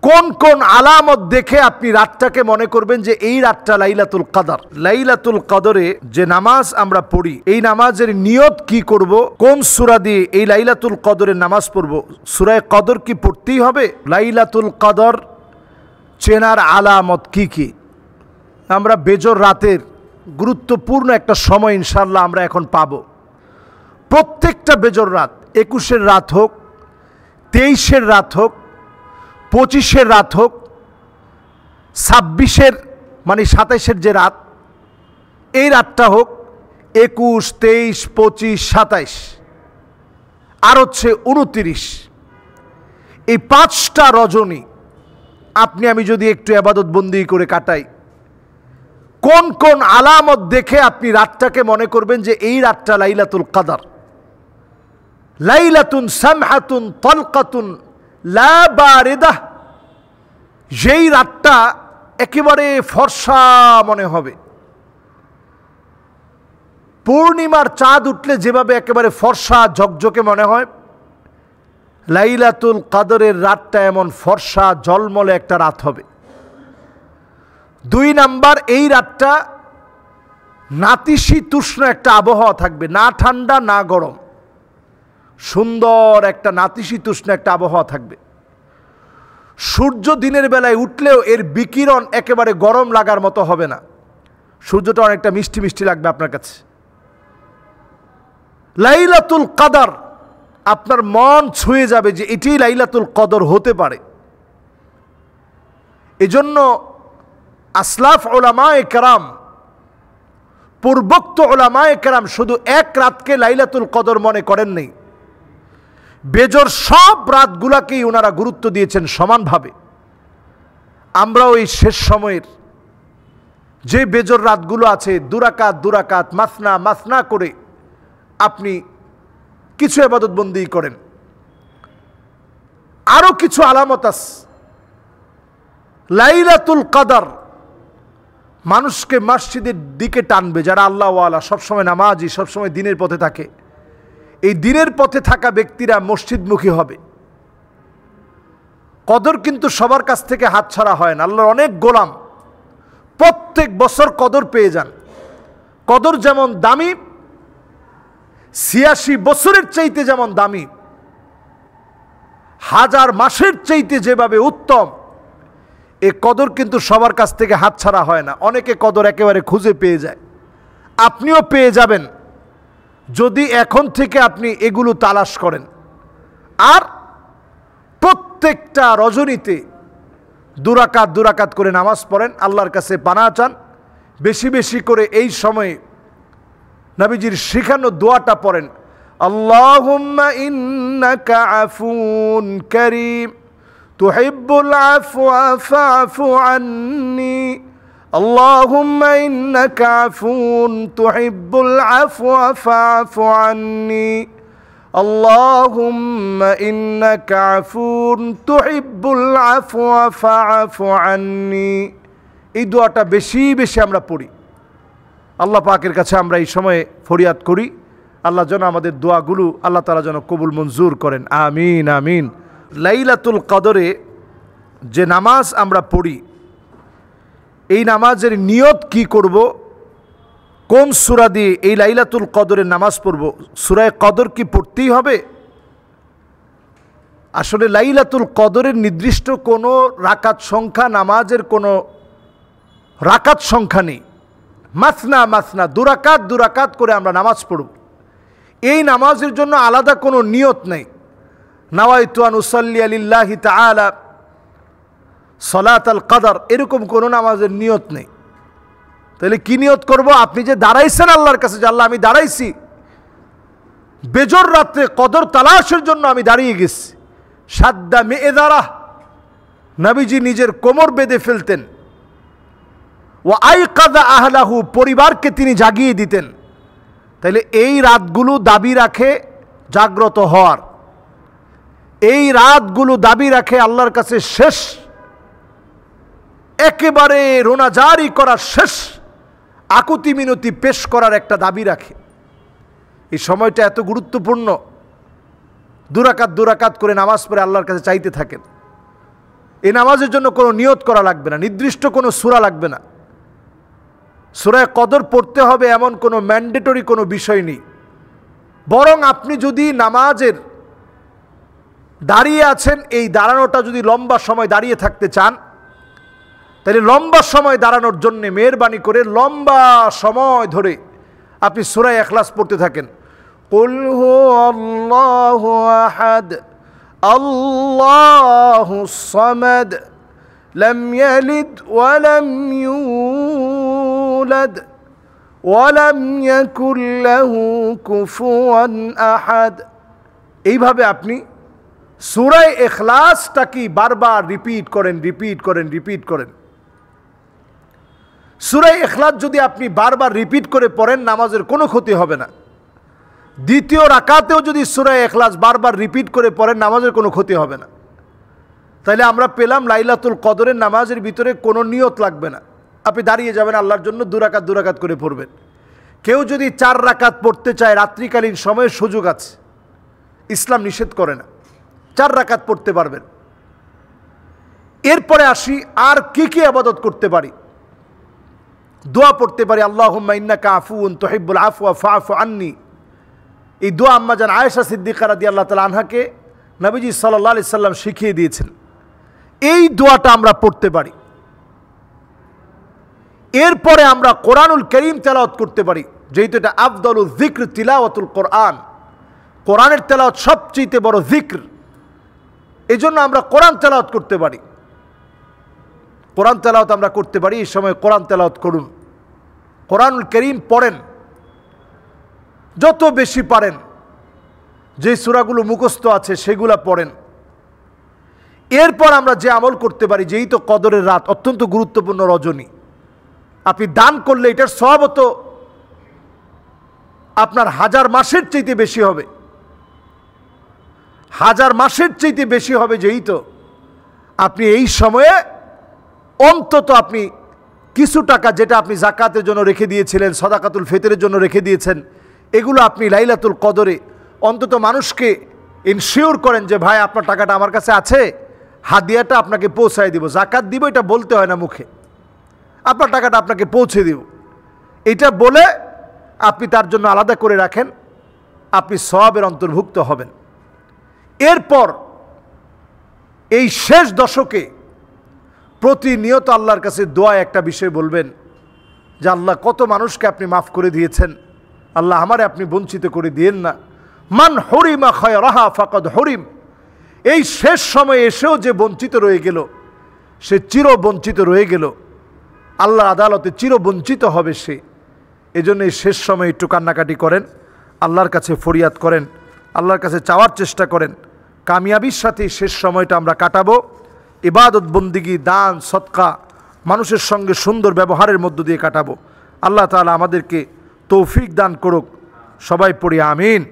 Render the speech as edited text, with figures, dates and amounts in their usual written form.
কোন কোন আলামত দেখে আপনি রাতটাকে মনে করবেন যে এই রাতটা লাইলাতুল কদর? লাইলাতুল কদরে যে নামাজ আমরা পড়ি, এই নামাজের নিয়ত কি করব, কোন সূরা দিয়ে এই লাইলাতুল কদরের নামাজ পড়ব? সূরা কদর কি পড়তেই হবে? লাইলাতুল কদর চেনার আলামত কি কি? আমরা বেজর রাতের গুরুত্বপূর্ণ একটা সময় ইনশাআল্লাহ আমরা এখন পাব। প্রত্যেকটা বেজর রাত, 21-এর রাত হোক, 23-এর রাত হোক, 25-এর রাত হোক, 26-এর মানে 27-এর যে রাত, এই রাতটা হোক, 21, 23, 25, 27 আর হচ্ছে 29, এই 5টা রজনী আপনি আমি যদি একটু ইবাদত বন্দি করে কাটাই, কোন কোন আলামত দেখে আপনি রাতটাকে মনে করবেন যে এই রাতটা লাইলাতুল কদর? লাইলাতুন সামহাতুন তালকাতুন লা বারিদাহ, যেই রাতটা একেবারে ফর্সা মনে হবে। পূর্ণিমার চাঁদ উঠলে যেভাবে একেবারে ফর্সা ঝকঝকে মনে হয়, লাইলাতুল কদরের রাতটা এমন ফর্সা ঝলমলে একটা রাত হবে। 2 নাম্বার, এই রাতটা নাতিশীতোষ্ণ একটা আবহাওয়া থাকবে, না ঠান্ডা না গরম, সুন্দর একটা নাতিশীতোষ্ণ একটা আবহাওয়া থাকবে। সূর্য দিনের বেলায় উঠলেও এর বিকিরণ একেবারে গরম লাগার মতো হবে না, সূর্যটা অনেকটা মিষ্টি মিষ্টি লাগবে আপনার কাছে। লাইলাতুল কদর আপনার মন ছুঁয়ে যাবে যে এটাই লাইলাতুল কদর হতে পারে। এজন্য আসলাফ উলামায়ে কেরাম, পূর্বোক্ত উলামায়ে কেরাম শুধু এক রাতকে লাইলাতুল কদর মনে করেন নাই, বেজর সব রাতগুলাকেই ওনারা গুরুত্ব দিয়েছেন সমানভাবে। আমরাও এই শেষ সময়ের যে বেজর রাতগুলো আছে, 2 রাকাত 2 রাকাত মাসনা মাসনা করে আপনি কিছু ইবাদত বন্দি করেন। আরো কিছু আলামত আছে। লাইলাতুল কদর মানুষকে মসজিদের দিকে টানবে, যারা আল্লাহ ওয়ালা, সবসময় নামাজি, সবসময় দিনের পথে থাকে। এই দিনের পথে থাকা ব্যক্তিরা মসজিদমুখী হবে। কদর কিন্তু সবার কাছ থেকে হাতছাড়া হয় না। আল্লাহর অনেক গোলাম প্রত্যেক বছর কদর পেয়ে যান। কদর যেমন দামি, 86 বছরের চাইতে যেমন দামি, 1000 মাসের চাইতে যেভাবে উত্তম, এ কদর কিন্তু সবার কাছ থেকে হাতছাড়া হয় না। অনেকে কদর একেবারে খুঁজে পেয়ে যায়, আপনিও পেয়ে যাবেন যদি এখন থেকে আপনি এগুলো তালাশ করেন। আর প্রত্যেকটা রজনীতে 2 রাকাত 2 রাকাত করে নামাজ পড়েন, আল্লাহর কাছে পানাহ চান। বেশি বেশি করে এই সময়ে নবীজির শিখানো দোয়াটা পড়েন, আল্লাহুম্মা ইন্নাকা আফুন কারীম তুহিব্বুল আফওয়া ফা'ফু আন্নী, আল্লাহুম্মা ইন্নাকা আফুন তুহিব্বুল আফওয়া ফা'ফু আন্নী, আল্লাহুম্মা ইন্নাকা আফুন তুহিব্বুল আফওয়া ফা'ফু আন্নী। এই দোয়াটা বেশি বেশি আমরা পড়ি। আল্লাহ পাকের কাছে আমরা এই সময়ে ফরিয়াদ করি, আল্লাহ যেন আমাদের দোয়াগুলো আল্লাহ তাআলা যেন কবুল মঞ্জুর করেন। আমিন আমিন। লাইলাতুল কদরে যে নামাজ আমরা পড়ি, এই নামাজের নিয়ত কি করব, কোন সূরা দিয়ে এই লাইলাতুল কদরের নামাজ পড়ব? সূরা কদর কি পড়তেই হবে? আসলে লাইলাতুল কদরের নির্দিষ্ট কোনো রাকাত সংখ্যা, নামাজের কোনো রাকাত সংখ্যা নেই। মাসনা মাসনা 2 রাকাত 2 রাকাত করে আমরা নামাজ পড়ব। এই নামাজের জন্য আলাদা কোনো নিয়ত নেই। নাওয়াইতু আন উসাল্লি লিল্লাহি তাআলা সালাতাল কদর, এরকম কোনো নামাজের নিয়ত নেই। তাহলে কি নিয়ত করব? আপনি যে দাঁড়াইছেন আল্লাহর কাছে, যে আল্লাহ আমি দাঁড়াইছি, বেজর রাত্রে কদর তালাশের জন্য আমি দাঁড়িয়ে গেছি। সাদ্দা মি'যারাহ, নবীজি নিজের কোমর বেঁধে ফেলতেন। ওয়া আইকাযা আহলাহু, পরিবারকে তিনি জাগিয়ে দিতেন। তাইলে এই রাতগুলো দাবি রাখে জাগ্রত হওয়ার, এই রাতগুলো দাবি রাখে আল্লাহর কাছে শেষ একেবারে রোনাজারি করার, শেষ আকুতি মিনতি পেশ করার একটা দাবি রাখে। এই সময়টা এত গুরুত্বপূর্ণ। 2 রাকাত 2 রাকাত করে নামাজ পড়ে আল্লাহর কাছে চাইতে থাকেন। এই নামাজের জন্য কোনো নিয়ত করা লাগবে না, নির্দিষ্ট কোনো সূরা লাগবে না। সূরা কদর পড়তে হবে এমন কোনো ম্যান্ডেটরি কোনো বিষয় নেই। বরং আপনি যদি নামাজের দাঁড়িয়ে আছেন, এই দাঁড়ানোটা যদি লম্বা সময় দাঁড়িয়ে থাকতে চান, তাহলে লম্বা সময় দাঁড়ানোর জন্য মেহেরবানি করে লম্বা সময় ধরে আপনি সূরা ইখলাস পড়তে থাকেন। কুল হুয়াল্লাহু আহাদ আল্লাহুস সামাদ লাম ইয়ালিদ ওয়া লাম ইউলাদ ওয়া লাম ইয়াকুল লাহু কুফুয়ান আহাদ। এইভাবে আপনি সূরা ইখলাসটাকে বারবার রিপিট করেন। সূরা ইখলাস যদি আপনি বারবার রিপিট করে পড়েন, নামাজের কোনো ক্ষতি হবে না। দ্বিতীয় রাকাতেও যদি সূরা ইখলাস বারবার রিপিট করে পড়েন, নামাজের কোনো ক্ষতি হবে না। তাইলে আমরা পেলাম লাইলাতুল কদরের নামাজের ভিতরে কোনো নিয়ত লাগবে না। আপনি দাঁড়িয়ে যাবেন, আল্লাহর জন্য 2 রাকাত করে পড়বেন। কেউ যদি 4 রাকাত পড়তে চায়, রাত্রিকালীন সময়ে সুযোগ আছে, ইসলাম নিষেধ করে না, 4 রাকাত পড়তে পারবেন। এরপরে আসি, আর কি কি ইবাদত করতে পারি? দোয়া পড়তে পারি, আল্লাহুম্মা ইন্নাকা আফুউন তুহিব্বুল আফওয়া ফাআফু আন্নি। এই দোয়া আম্মা জান আয়েশা সিদ্দিকা রাদিয়াল্লাহু তাআলা আনহাকে নবীজি সাল্লাল্লাহু আলাইহি সাল্লাম শিখিয়ে দিয়েছেন। এই দোয়াটা আমরা পড়তে পারি। এরপরে আমরা কোরআনুল কারীম তেলাওয়াত করতে পারি, যেহেতু এটা আফদালুল যিকর তিলাওয়াতুল কোরআন, কোরআনের তেলাওয়াত সবচেয়ে বড় যিকর। এজন্য আমরা কোরআন তেলাওয়াত করতে পারি। কোরআন তেলাওয়াত আমরা করতে পারি। এই সময় কোরআন তেলাওয়াত করুন, কোরআনুল কারীম পড়েন, যত বেশি পারেন। যে সূরাগুলো মুখস্থ আছে সেগুলো পড়েন। এরপর আমরা যে আমল করতে পারি, যেই তো কদরের রাত, অত্যন্ত গুরুত্বপূর্ণ রজনী, আপনি দান করলে এটার সওয়াব তো আপনার 1000 মাসের চাইতে বেশি হবে, 1000 মাসের চাইতে বেশি হবে। যেই তো আপনি এই সময়ে অন্তত আপনি কিছু টাকা, যেটা আপনি যাকাতের জন্য রেখে দিয়েছিলেন, সাদাকাতুল ফিতরের জন্য রেখে দিয়েছেন, এগুলো আপনি লাইলাতুল কদরে অন্তত মানুষকে ইনশিওর করেন যে ভাই আপনার টাকাটা আমার কাছে আছে, হাদিয়াটা আপনাকে পৌঁছায় দিব, যাকাত দিব এটা বলতে হয় না মুখে, আপনার টাকাটা আপনাকে পৌঁছে দিব, এটা বলে আপনি তার জন্য আলাদা করে রাখেন, আপনি সওয়াবের অন্তর্ভুক্ত হবেন। এরপর এই শেষ দশকে প্রতিনিয়ত আল্লাহর কাছে দোয়া একটা বিষয় বলবেন যে আল্লাহ, কত মানুষকে আপনি মাফ করে দিয়েছেন, আল্লাহ আমারে আপনি বঞ্চিত করে দিয়েন না। মান হরিমা খায়রাহা ফাকাদ হরিম। এই শেষ সময়ে এসেও যে বঞ্চিত রয়ে গেল, সে চির বঞ্চিত রয়ে গেল, আল্লাহর আদালতে চির বঞ্চিত হবে সে। এজন্য এই শেষ সময়ে একটু কান্নাকাটি করেন, আল্লাহর কাছে ফরিয়াদ করেন, আল্লাহর কাছে চাওয়ার চেষ্টা করেন। কামিয়াবির সাথে শেষ সময়টা আমরা কাটাবো ইবাদত বন্দিগি, দান সদকা, মানুষের সঙ্গে সুন্দর ব্যবহারের মধ্য দিয়ে কাটাবো। আল্লাহ তাআলা আমাদেরকে তৌফিক দান করুক। সবাই পড়ি আমিন।